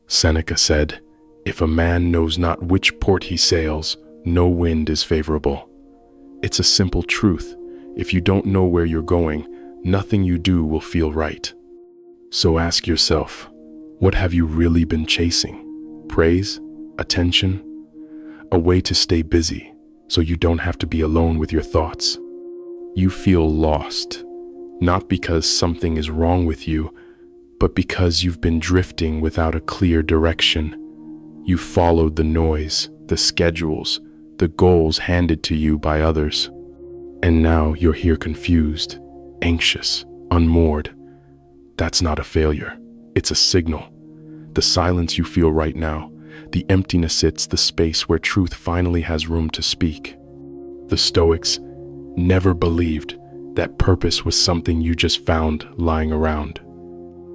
Seneca said, "If a man knows not which port he sails, no wind is favorable." It's a simple truth. If you don't know where you're going, nothing you do will feel right. So ask yourself, what have you really been chasing? Praise? Attention? A way to stay busy, so you don't have to be alone with your thoughts. You feel lost, not because something is wrong with you, but because you've been drifting without a clear direction. You followed the noise, the schedules, the goals handed to you by others. And now you're here confused, anxious, unmoored. That's not a failure. It's a signal. The silence you feel right now, the emptiness, it's the space where truth finally has room to speak. The Stoics never believed that purpose was something you just found lying around.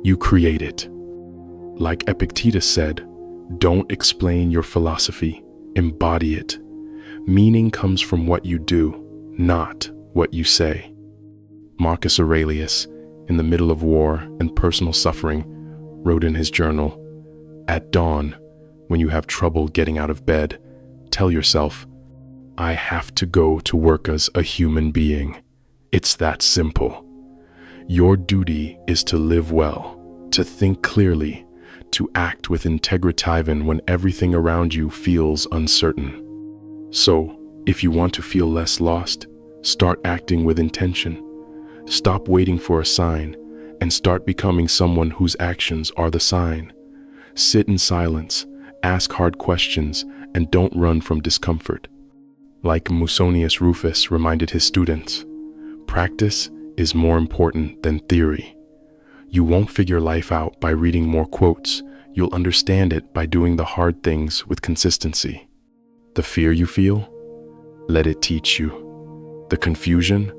You create it. Like Epictetus said, don't explain your philosophy, embody it. Meaning comes from what you do, not what you say. Marcus Aurelius, in the middle of war and personal suffering, wrote in his journal, "At dawn, when you have trouble getting out of bed, tell yourself, I have to go to work as a human being. It's that simple. Your duty is to live well, to think clearly, to act with integrity even when everything around you feels uncertain." So, if you want to feel less lost, start acting with intention. Stop waiting for a sign and start becoming someone whose actions are the sign. Sit in silence, ask hard questions, and don't run from discomfort. Like Musonius Rufus reminded his students, practice is more important than theory. You won't figure life out by reading more quotes. You'll understand it by doing the hard things with consistency. The fear you feel? Let it teach you. The confusion?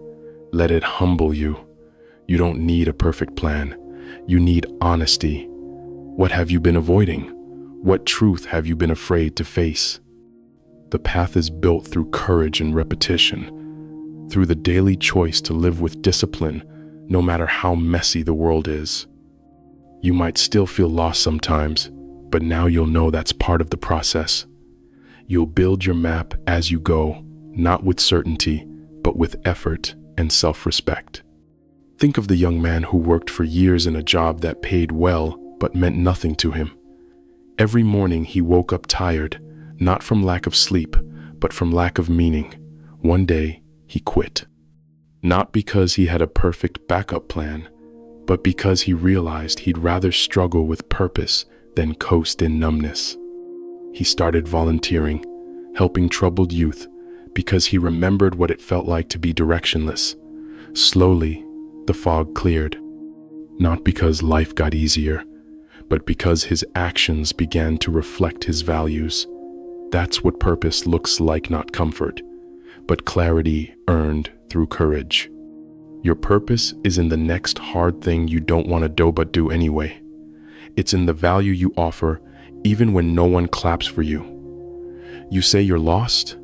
Let it humble you. You don't need a perfect plan. You need honesty. What have you been avoiding? What truth have you been afraid to face? The path is built through courage and repetition, through the daily choice to live with discipline, no matter how messy the world is. You might still feel lost sometimes, but now you'll know that's part of the process. You'll build your map as you go, not with certainty, but with effort and self-respect. Think of the young man who worked for years in a job that paid well but meant nothing to him. Every morning he woke up tired, not from lack of sleep, but from lack of meaning. One day, he quit. Not because he had a perfect backup plan, but because he realized he'd rather struggle with purpose than coast in numbness. He started volunteering, helping troubled youth, because he remembered what it felt like to be directionless. Slowly, the fog cleared, not because life got easier, but because his actions began to reflect his values. That's what purpose looks like, not comfort, but clarity earned through courage. Your purpose is in the next hard thing you don't want to do but do anyway. It's in the value you offer even when no one claps for you. You say you're lost?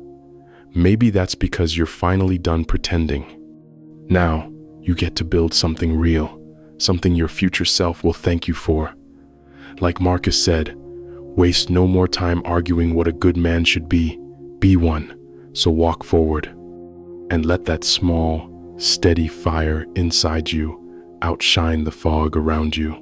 Maybe that's because you're finally done pretending. Now, you get to build something real, something your future self will thank you for. Like Marcus said, waste no more time arguing what a good man should be one, so walk forward. And let that small, steady fire inside you outshine the fog around you.